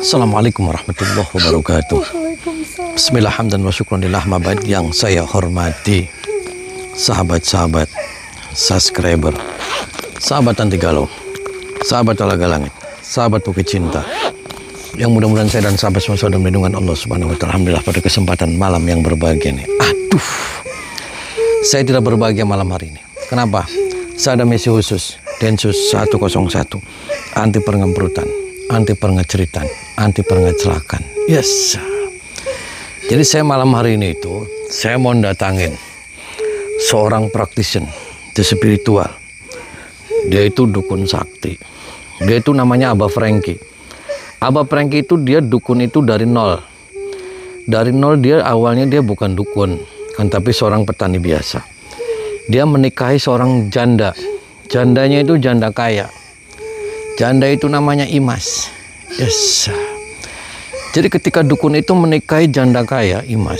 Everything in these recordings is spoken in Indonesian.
Assalamualaikum warahmatullahi wabarakatuh. Bismillah, hamdan wa syukran lillah, mabad yang saya hormati sahabat-sahabat, subscriber, sahabat anti galau, sahabat alaga langit, sahabat bukit cinta, yang mudah-mudahan saya dan sahabat semua dalam lindungan Allah Subhanahu wa Ta'ala. Alhamdulillah, pada kesempatan malam yang berbahagia ini. Aduh, saya tidak berbahagia malam hari ini. Kenapa? Saya ada misi khusus, Densus 101, anti pengemperutan, anti pengeceritan, anti pengecelakan. Yes. Jadi saya malam hari ini itu, saya mau datangin seorang praktisian di spiritual. Dia itu dukun sakti. Dia itu namanya Abah Franky. Abah Franky itu dia dukun itu dari nol. Dari nol dia awalnya dia bukan dukun, kan, tapi seorang petani biasa. Dia menikahi seorang janda. Jandanya itu janda kaya. Janda itu namanya Imas. Yes. Jadi ketika dukun itu menikahi janda kaya, Imas,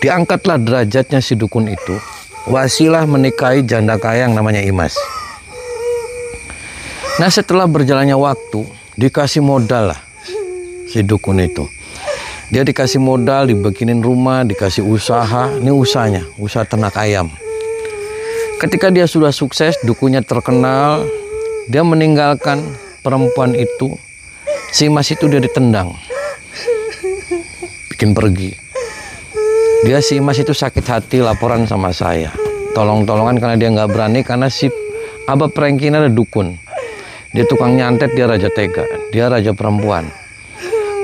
diangkatlah derajatnya si dukun itu. Wasilah menikahi janda kaya yang namanya Imas. Nah, setelah berjalannya waktu, dikasih modal lah si dukun itu. Dia dikasih modal, dibikinin rumah, dikasih usaha. Ini usahanya, usaha ternak ayam. Ketika dia sudah sukses, dukunnya terkenal, dia meninggalkan perempuan itu. Si Imas itu dia ditendang, bikin pergi. Dia si Imas itu sakit hati, laporan sama saya. Tolong-tolongan karena dia nggak berani, karena si Abah Franky ini ada dukun. Dia tukang nyantet, dia raja tega, dia raja perempuan.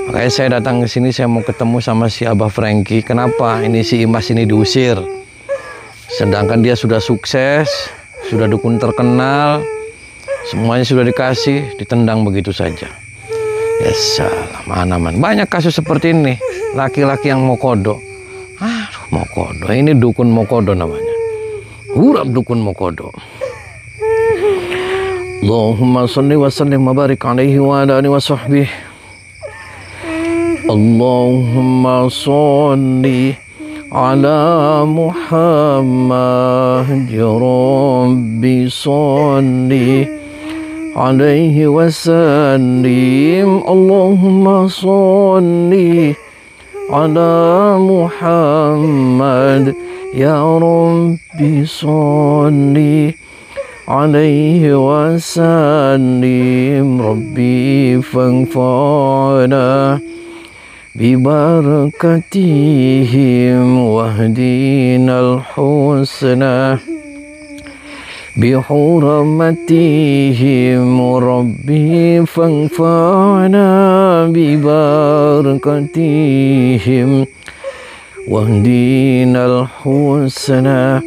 Makanya saya datang ke sini, saya mau ketemu sama si Abah Franky. Kenapa ini si Imas ini diusir? Sedangkan dia sudah sukses, sudah dukun terkenal, semuanya sudah dikasih, ditendang begitu saja. Ya salah, mana-mana. Banyak kasus seperti ini, laki-laki yang mokodo. Aduh, mokodo. Ini dukun mokodo namanya. Hurab dukun mokodo. Allahumma salli wa sallim wa barik alaihi wa ala alihi wa sahbihi. Allahumma salli ala Muhammad, ya Rabbi salli alaihi wasallim. Allahumma salli ala Muhammad, ya Rabbi salli alaihi wasallim. Rabbi fanfa'na bibarakatihim wahdinal husna bihurmatihim. Rabbi fanfa'na bibarakatihim wahdinal husna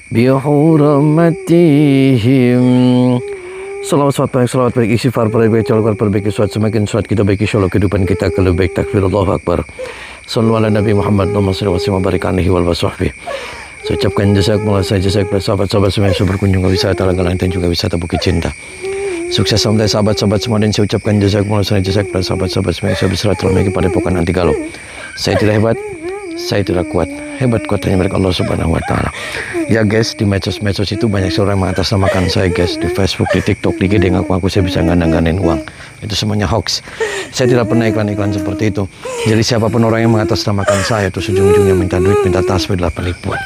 bihurmatihim. Salawat baik, istighfar perbaiki, calon perbaiki, suat semakin suat kita baiki, insyaallah kehidupan kita ke lebih baik. Takbir, Allahu Akbar. Sallu ala Nabi Muhammad, Allahumma shalli wa sallim wa barik alaihi wa sahbihi. Saya ucapkan jazakumullah, saya jazakumullah sahabat-sahabat semua yang sudah berkunjung ke wisata Alaga Langit dan juga wisata Bukit Cinta. Sukses sampai sahabat-sahabat semua, dan saya ucapkan jazakumullah, saya jazakumullah sahabat-sahabat semua yang sudah berserah memiliki pada pokan anti galau. Saya tidak hebat, saya tidak kuat. Hebat kuatnya milik Allah Subhanahu wa Ta'ala. Ya guys, di medsos-medsos itu banyak orang yang mengatasnamakan saya guys. Di Facebook, di TikTok, di IG, ngaku saya bisa ngandang-ngandangin uang. Itu semuanya hoax. Saya tidak pernah iklan-iklan seperti itu. Jadi siapapun orang yang mengatasnamakan saya itu ujung-ujungnya minta duit, minta tasbih, adalah penipuan.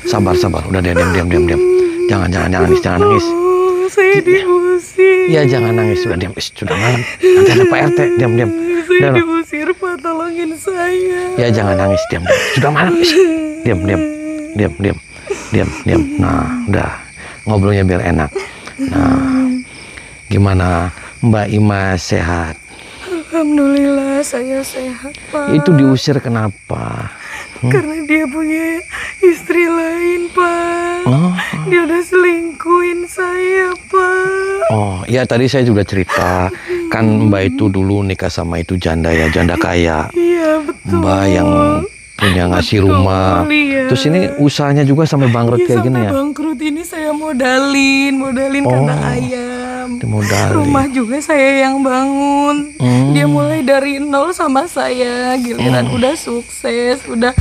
Sabar. Udah diam. Jangan nangis. Saya diusir. Ya jangan nangis, sudah diam. Sudah malam. Nanti ada Pak RT, diam. Saya diusir, Pak, tolongin saya. Ya jangan nangis, diam. Sudah malam. Diam. Nah, udah. Ngobrolnya biar enak. Nah, gimana Mbak Imas, sehat? Alhamdulillah, saya sehat, Pak. Itu diusir kenapa? Karena dia punya istri lain, Pak. Oh. Dia udah selingkuhin saya, Pak. Oh, ya tadi saya juga cerita. Kan Mbak itu dulu nikah sama itu janda ya, janda kaya. Iya, betul. Mbak yang punya ngasih rumah. Iya. Terus ini usahanya juga sampai bangkrut kayak gini ya? Bangkrut ini saya modalin karena ayam. Dimodalin. Rumah juga saya yang bangun. Dia mulai dari nol sama saya. Giliran udah sukses, udah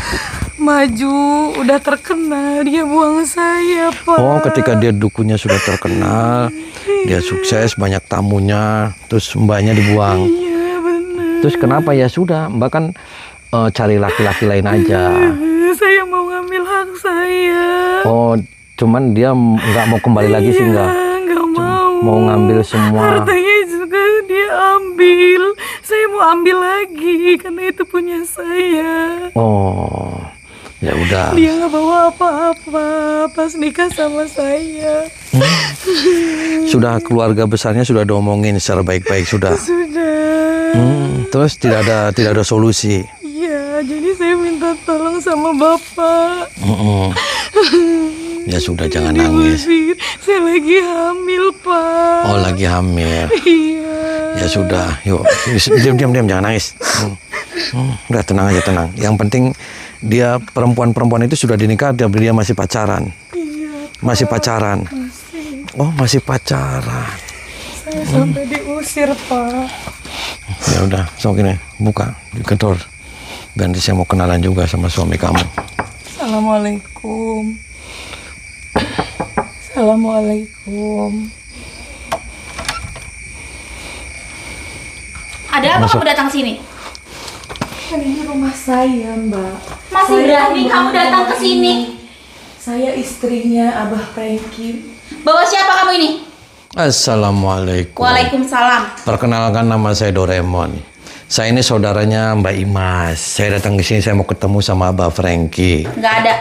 maju, udah terkenal, dia buang saya, Pak. Oh, ketika dia dukunya sudah terkenal, dia sukses, banyak tamunya, terus mbaknya dibuang. Iya, benar. Terus kenapa? Ya sudah, Mbak kan cari laki-laki lain aja. Saya mau ngambil hak saya. Oh, cuman dia nggak mau kembali lagi sih nggak? Nggak mau. Mau ngambil semua. Hartanya juga dia ambil. Saya mau ambil lagi karena itu punya saya. Oh, ya udah. Dia nggak bawa apa-apa pas nikah sama saya. Sudah keluarga besarnya sudah diomongin secara baik-baik sudah. Sudah. Terus tidak ada solusi. Iya, jadi saya minta tolong sama Bapak. Ya sudah, jangan nangis. Diusir. Saya lagi hamil, Pak. Oh, lagi hamil. Iya. Ya sudah, yuk. Diam, jangan nangis. Udah, tenang aja, tenang. Yang penting dia perempuan itu sudah dinikah, dia masih pacaran. Iya. Masih pacaran. Masih. Oh, masih pacaran. Saya sampai diusir, Pak. Ya udah, so gini, buka di gedor. Dan saya mau kenalan juga sama suami kamu. Assalamualaikum. Assalamualaikum. Ada apa kamu datang sini? Kan ini rumah saya, Mbak. Masih berani kamu datang ke sini? Saya istrinya Abah Franky. Bawa siapa kamu ini? Assalamualaikum. Waalaikumsalam. Perkenalkan, nama saya Doraemon. Saya ini saudaranya Mbak Imas. Saya datang ke sini, saya mau ketemu sama Abah Franky. Nggak ada.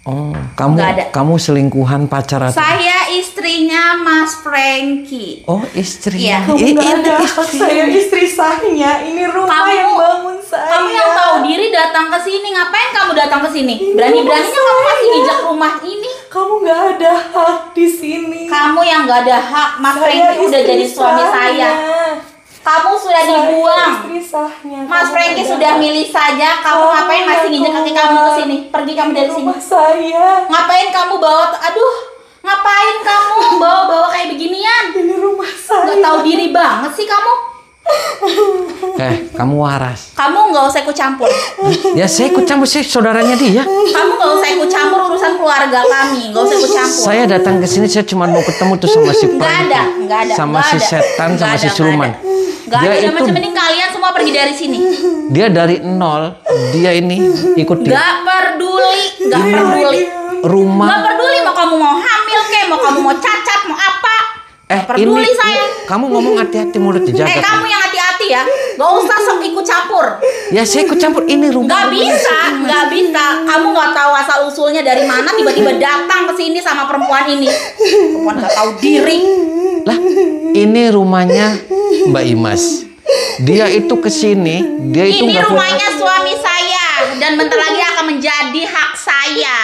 Oh, Nggak ada. kamu selingkuhan pacar atau? Saya istrinya Mas Franky. Oh, istri. Iya. Kamu nggak ada hak saya istri saya. Ini rumah Kamu- yang bangun saya. Kamu yang tahu diri datang ke sini. Ngapain kamu datang ke sini? Berani-beraninya kamu masih nginjak rumah ini. Kamu nggak ada hak di sini. Kamu yang nggak ada hak. Mas Saya Franky udah istri jadi suami sahnya. saya. Kamu sudah Saya dibuang. istri sahnya. Mas Kamu Franky nggak sudah ada milih saja. Kamu Kamu ngapain masih yang nginjak kaki keluar. kamu ke sini? Pergi kamu dari sini. rumah saya. Ngapain kamu bawa? Aduh, ngapain kamu bawa-bawa kayak beginian? Ini rumah saya. Nggak tahu diri banget sih kamu. Kamu waras. Kamu nggak usah ikut campur. Ya, saya ikut campur, sih saudaranya dia. Kamu nggak usah ikut campur urusan keluarga kami. Nggak usah ikut campur. Saya datang ke sini, saya cuma mau ketemu tuh sama si Nggak ada, Franky. nggak ada. Sama nggak si ada. setan, Nggak sama ada, si siluman. Nggak Dia ada. itu, Macam mending kalian semua pergi dari sini. dia dari nol, dia ini ikut dia. Nggak peduli, nggak peduli. Rumah. Nggak peduli mau kamu mau hamil kek, mau kamu mau cacat, mau apa. Nggak peduli ini, saya. kamu ngomong hati-hati, mulut dijaga. Kamu yang hati-hati ya. Nggak usah sok ikut campur. Ya, saya ikut campur, ini rumah. Nggak bisa. Kamu nggak tahu asal usulnya dari mana, tiba-tiba datang ke sini sama perempuan ini. Perempuan nggak tahu diri. Lah, ini rumahnya Mbak Imas. Dia itu kesini, dia itu Ini nggak punya, rumahnya suami saya dan bentar lagi akan menjadi hak saya.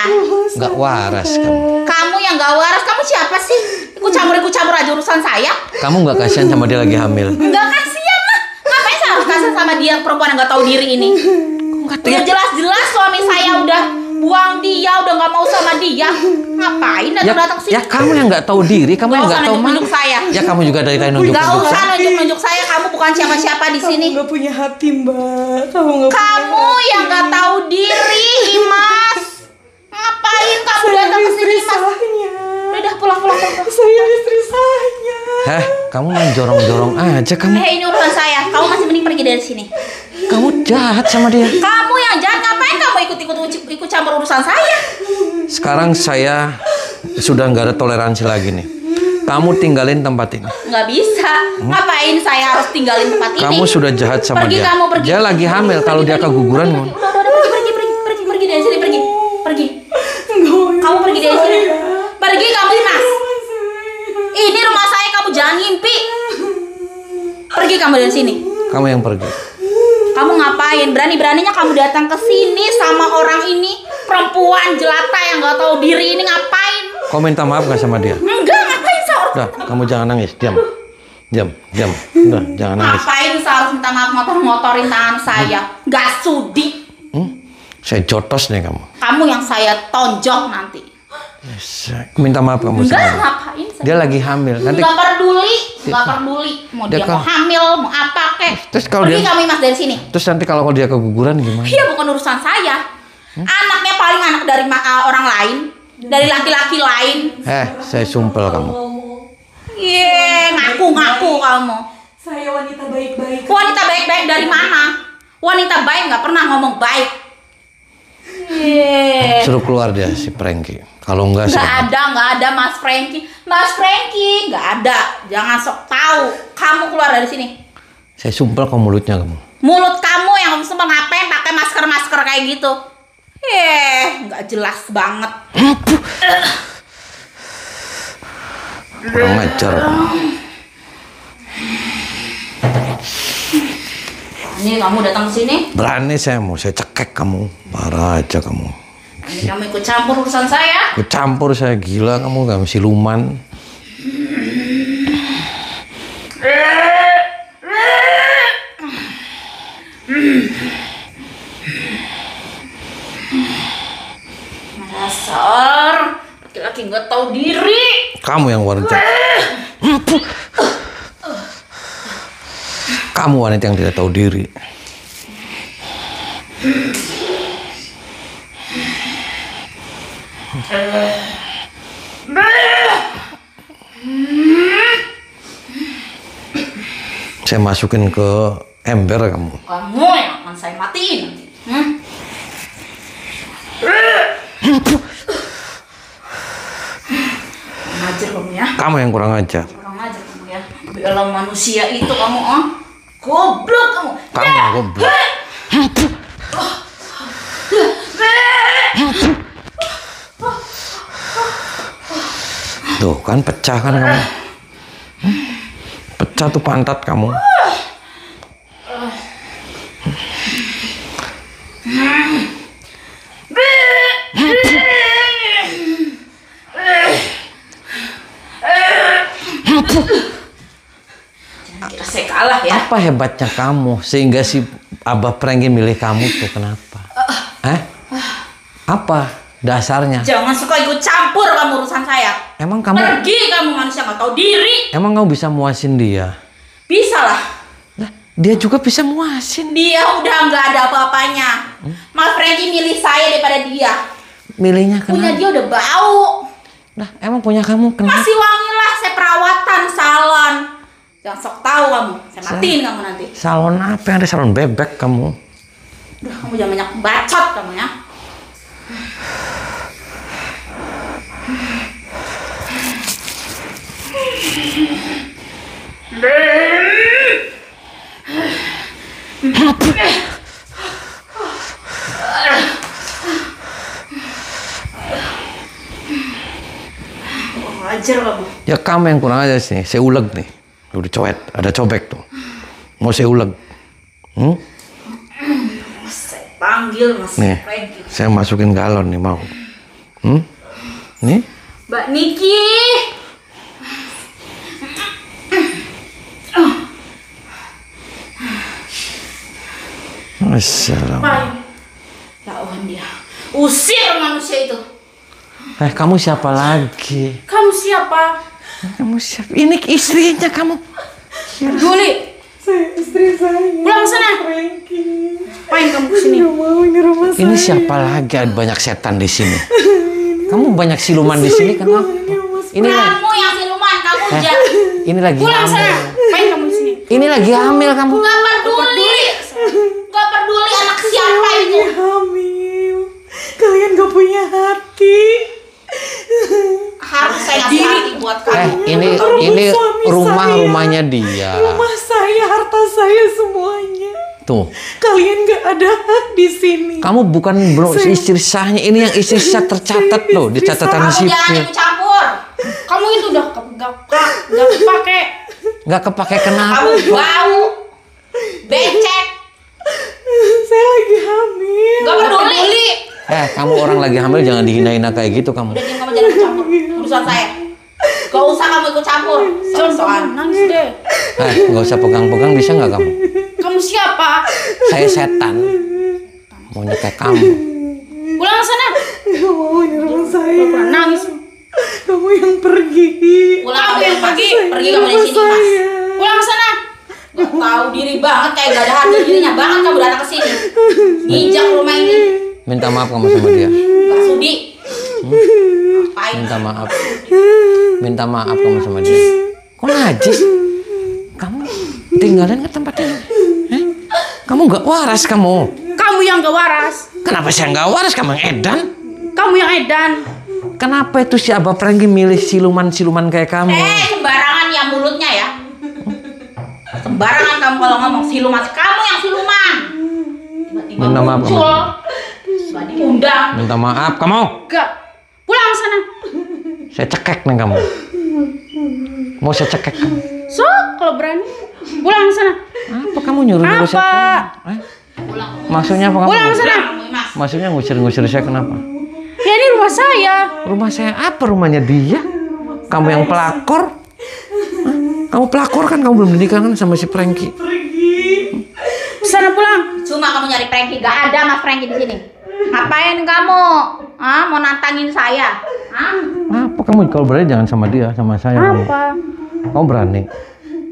nggak waras kamu. Kamu yang nggak waras, kamu siapa sih? Ikut campur aja urusan saya. Kamu nggak kasihan sama dia lagi hamil? Nggak kasihan lah. Ngapain saya harus kasihan sama dia perempuan yang nggak tahu diri ini? Udah jelas-jelas suami saya udah buang dia, udah nggak mau sama dia. Ngapain datang-datang sini? Ya kamu yang nggak tahu diri, kamu yang nggak tahu nunjuk saya. Ya kamu juga dari tadi Nggak nunjuk-nunjuk usah saya. nunjuk-nunjuk saya. Kamu bukan siapa-siapa di sini. Kamu nggak punya hati, Mbak. Kamu nggak punya Kamu hati. yang nggak tahu diri, Imas. Ngapain kamu Saya datang ke istri sini, Mas? sahnya. Udah pulang. Saya istri sahnya. Hah, kamu main jorong-jorong aja kamu. Ini urusan saya. Kamu masih mending pergi dari sini. Kamu jahat sama dia. Kamu yang jahat, ngapain kamu ikut campur urusan saya? Sekarang saya sudah nggak ada toleransi lagi nih. Kamu tinggalin tempat ini. Nggak bisa. Ngapain saya harus tinggalin tempat ini? Kamu sudah jahat sama Pergi dia. kamu, pergi. Dia lagi hamil. Kalau dia keguguran, Udah, pergi dari sini, pergi. Kamu pergi dari sini. Pergi kamu, Mas. Ini rumah saya, kamu jangan ngimpi. Pergi kamu dari sini. kamu yang pergi. Kamu ngapain? Berani-beraninya kamu datang ke sini sama orang ini, perempuan jelata yang nggak tahu diri ini ngapain? Kau minta maaf nggak sama dia? Enggak, ngapain saya harus Udah, kamu jangan nangis. Diam. Udah, jangan nangis. ngapain saya harus minta maaf ngotorin tangan saya? Nggak sudi. Saya jotos nih kamu. Kamu yang saya tonjok nanti. Minta maaf kamu Enggak, sama dia. ngapain saya? Dia lagi hamil. Nanti Nggak peduli. Mau Dia dia mau hamil, mau apa kek. Terus kalau Pergi dia- kamu, Mas, dari sini. terus nanti kalau dia keguguran gimana? Iya, bukan urusan saya. Anaknya paling anak dari orang lain, dari laki-laki lain. Saya sumpel kamu. Iya, ngaku kamu. Saya wanita baik-baik. Wanita baik-baik dari mana? Wanita baik nggak pernah ngomong baik. Suruh keluar dia si Frankie. Kalau enggak sih. Nggak ada Mas Frankie. Mas Frankie nggak ada. Jangan sok tahu. Kamu keluar dari sini. Saya sumpel ke mulutnya kamu. Mulut kamu yang semua ngapain pakai masker kayak gitu? Nggak jelas banget. Kurang ajar. Ini kamu datang ke sini? Berani saya cekek kamu. Parah aja kamu. Ini kamu ikut campur urusan saya? Ikut campur saya, gila kamu, kamu siluman. Dasar laki-laki nggak tahu diri. Kamu yang warga. Kamu wanita yang tidak tahu diri. Saya masukin ke ember kamu. Kamu yang akan saya matiin nanti. Ajar kamu ya. Kamu yang kurang ajar. Kurang ajar kamu ya. Bela manusia itu kamu, goblok kamu. Kamu yang goblok. Tuh kan pecah kan kamu. Pecah tuh pantat kamu. Jangan kira saya kalah ya. Apa hebatnya kamu sehingga si Abah Frankie milih kamu tuh, kenapa? Apa dasarnya? Jangan suka ikut campur kamu urusan saya. Emang kamu Pergi kamu manusia nggak tahu diri. Emang kamu bisa muasin dia? Bisa lah. Nah, dia juga bisa muasin. Dia udah nggak ada apa-apanya. Mas Frankie milih saya daripada dia. Milihnya Punya kenapa? dia udah bau. Nah, emang punya kamu kenapa? Masih wangi lah, saya perawatan salon. Jangan sok tahu kamu. Saya matiin kamu nanti. Salon apa yang ada? Salon bebek kamu. Udah, kamu jangan banyak bacot kamu ya. Wajar kamu. Ya kamu yang kurang aja sih. Saya uleg nih. Udah coet, ada cobek tuh. Mau saya uleg. Saya panggil Mas Nih, Frankie. saya masukin galon nih, mau. Nih. Mbak Niki. Assalamualaikum. Lawan dia. Usir manusia itu. Kamu siapa lagi? Kamu siapa? Kamu siapa? Ini istrinya kamu. Juli. Saya istri saya. Pulang sana. Frankie. Apain kamu kesini? Nggak mau ini rumah saya. Ini siapa lagi? Ada banyak setan di sini. Kamu banyak siluman di sini kenapa? Ini lagi. Kamu yang siluman, kamu jangan. Ini lagi Pulang sana. hamil. Apain kamu di sini? Ini lagi hamil kamu. Gak peduli. Gak peduli anak siapa itu. Saya hamil. Kalian gak punya hati. Harus saya ngasih hati buat kamu. Ini rumahnya dia. Rumah saya, harta saya semuanya. Tuh. Kalian gak ada hak di sini. Kamu bukan istri sahnya, ini yang istri sah tercatat loh di catatan Kamu jangan sipil. ikut campur. Kamu itu udah gak kepake. Nggak kepake kenapa? Kamu bau. Becek. Saya lagi hamil. Gak peduli. Kamu orang lagi hamil jangan dihina-hina kayak gitu kamu. Udah diam, kamu jangan ikut campur urusan saya. Gak usah kamu ikut campur. Soal nangis deh. Nggak usah pegang-pegang, bisa nggak kamu? Kamu siapa? Saya setan. Mau nyetek kamu. Pulang sana. Gak mau ini rumah saya. Pulang nangis. Kamu yang pergi. Pulang kamu yang pergi. Pergi kamu dari sini, Mas. Pulang sana. Gak tahu diri banget, kayak gak ada harga dirinya banget kamu datang ke sini. Nginjak rumah ini. Minta maaf kamu sama dia. Gak sudi. Ngapain? Minta maaf. Minta maaf kamu sama dia. Kok najis? Kamu Tinggalin ke tempat ini. Kamu nggak waras kamu. Kamu yang gak waras. Kenapa saya nggak waras? Kamu yang edan. Kamu yang edan. Kenapa itu si Abah Prengki milih siluman-siluman kayak kamu? Sembarangan ya mulutnya ya. Sembarangan kamu kalau ngomong siluman. Kamu yang siluman. Tiba-tiba Minta maaf, muncul. Tiba diundang. Minta maaf kamu. Enggak. Pulang sana. Saya cekek nih kamu. Mau saya cekek kamu. So, kalau berani. Pulang sana. Apa kamu nyuruh-nyuruh saya? Apa? Pulang. Maksudnya apa kamu? Pulang sana. Maksudnya ngusir-ngusir saya kenapa? Ya ini rumah saya. Rumah saya apa? Rumahnya dia. Kamu yang pelakor. Hah? Kamu pelakor kan? Kamu belum menikah kan sama si Prengki. Sana pulang. Cuma kamu nyari Prengki. Gak ada Mas Prengki di sini. Ngapain kamu? Mau nantangin saya? Apa kamu kalau berani jangan sama dia, sama saya. Apa? Kamu berani?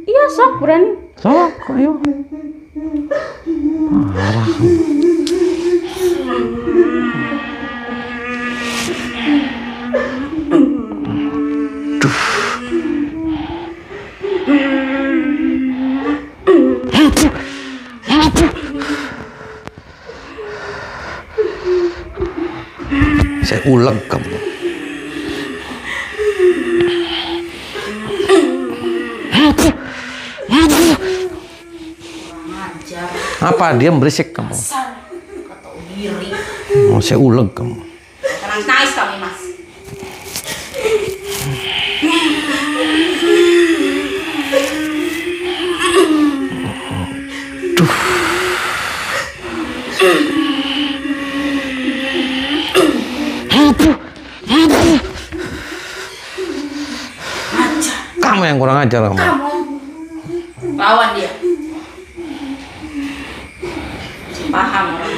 Iya sok berani. Sok, ayo. Parah. Saya uleg kamu. Apa diam berisik kamu? Tahu diri. Mau saya uleg kamu. Nangis kamu Mas. Kamu yang kurang ajar kamu. Lawan dia. Paham orang.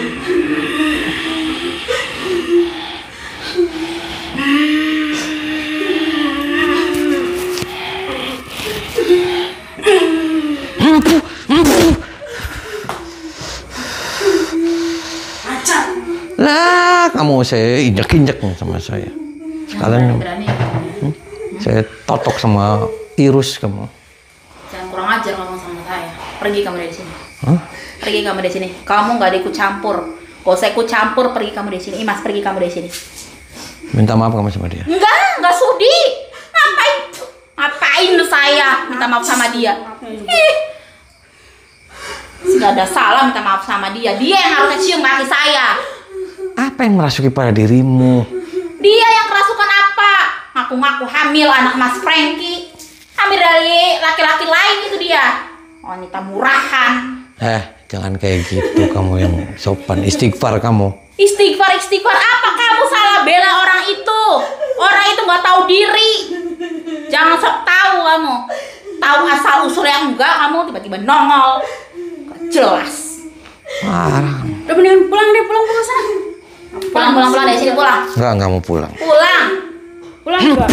Lah, kamu saya injek-injek sama saya. Sekalian saya totok sama tirus kamu. Jangan kurang ajar ngomong sama saya. Pergi kamu dari sini. Hah? Pergi kamu dari sini. Kamu nggak ada ikut campur. Kalau saya ikut campur, pergi kamu dari sini. Mas, pergi kamu dari sini. Minta maaf kamu sama dia. Enggak sudi. Ngapain saya minta maaf sama dia? Nggak ada salah minta maaf sama dia. Dia yang harusnya cium kaki saya. Apa yang merasuki pada dirimu? Dia yang kerasukan apa? Ngaku-ngaku hamil anak Mas Prengki. Hamil dari laki-laki lain itu dia. Wanita murahan. Jangan kayak gitu kamu yang sopan. Istighfar kamu. Istighfar apa? Kamu salah bela orang itu. Orang itu nggak tahu diri. Jangan sok tahu kamu. Tahu asal usul yang enggak, kamu tiba-tiba nongol. Gak jelas. Parah. Udah mendingan pulang deh, pulang sana. Pulang dari sini pulang. Enggak mau pulang. Pulang juga.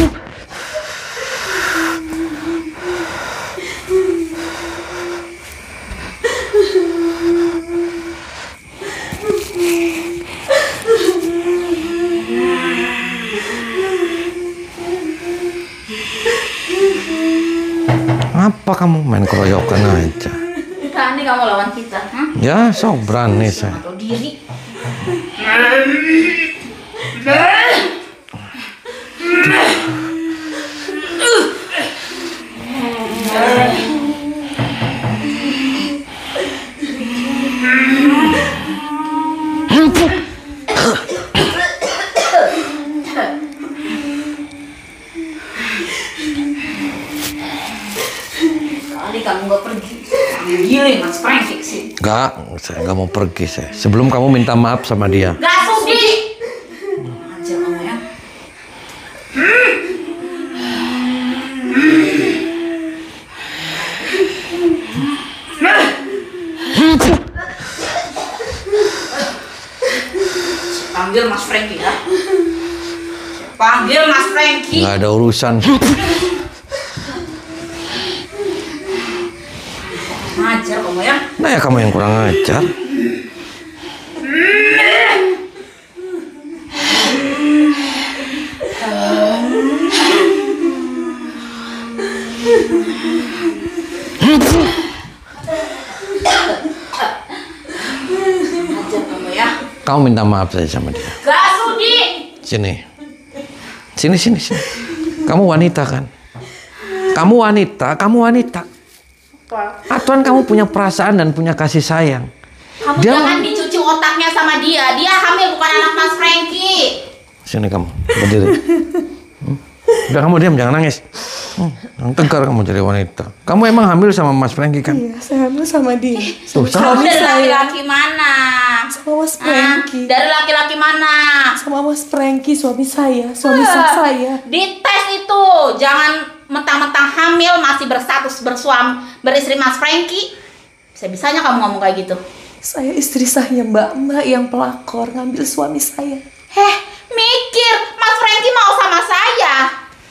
Apa kamu main keroyokan aja? Berani kamu lawan kita, hah? Ya, sok berani saya. Tahu diri. Kamu nggak pergi, giling Mas Prengki sih. Enggak, saya nggak mau pergi saya. Sebelum kamu minta maaf sama dia. Gak sudi. Aja kamu ya. Panggil Mas Prengki ya. Panggil Mas Prengki. Nggak ada urusan. Ajar kamu ya. Nah ya kamu yang kurang ajar. Kamu minta maaf saja sama dia. Gak sudi. Sini. Sini. Kamu wanita kan? Kamu wanita. Atuan kamu punya perasaan dan punya kasih sayang. Kamu jangan dicuci otaknya sama dia. Dia hamil bukan anak Mas Franky. Sini kamu, berdiri. Udah kamu diam, jangan nangis. Yang tegar kamu jadi wanita. Kamu emang hamil sama Mas Franky kan? Iya, saya hamil sama dia. Tuh, Kamu dari laki-laki mana? Sama Mas Franky. Dari laki-laki mana? Sama Mas Franky, suami saya, suami sah saya. Dites itu, jangan mentang-mentang hamil masih berstatus beristri Mas Franky. Bisa-bisanya kamu ngomong kayak gitu. Saya istri saya, Mbak yang pelakor ngambil suami saya. Mikir, Mas Franky mau sama saya.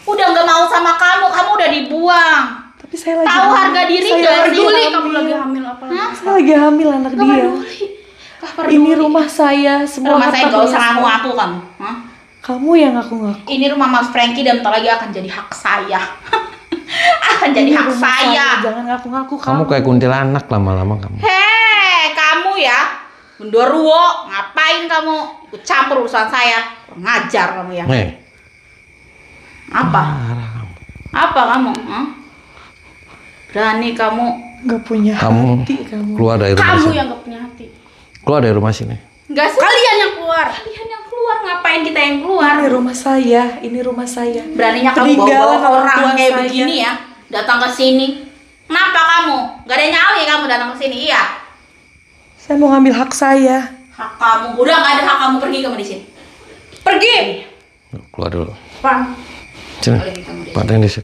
Udah nggak mau sama kamu udah dibuang. Tapi saya lagi Tahu harga diri saya nggak lagi sih? hamil. Kamu lagi hamil apa? Saya lagi hamil anak dia. Ini rumah saya, semua Rumah saya harta nggak usah punya ngaku-ngaku kamu. Hah? Kamu yang ngaku-ngaku. Ini rumah Mas Franky dan bentar lagi akan jadi hak saya. Akan jadi Ini hak rumah saya. Jangan ngaku-ngaku Kamu kayak kuntilanak lama-lama kamu. Kamu ya, Genderuwo, ngapain kamu ikut campur urusan saya? Ngajar kamu ya. Apa? Apa kamu? Hah? Berani kamu? Gak punya Kamu hati kamu. keluar dari rumah Kamu sini. yang gak punya hati. Keluar dari rumah sini. Enggak sih. Kalian yang keluar. Kalian yang keluar. Ngapain kita yang keluar? Ini rumah saya, ini rumah saya. Beraninya kamu Peninggalan bawa orang tua kayak saya. begini ya, datang ke sini. Kenapa kamu? Gak ada nyali kamu datang ke sini, iya? Saya mau ngambil hak saya. Hak kamu, udah gak ada hak kamu, pergi kamu di sini. Pergi. Keluar dulu. Bang. Sini. Panteng di sini.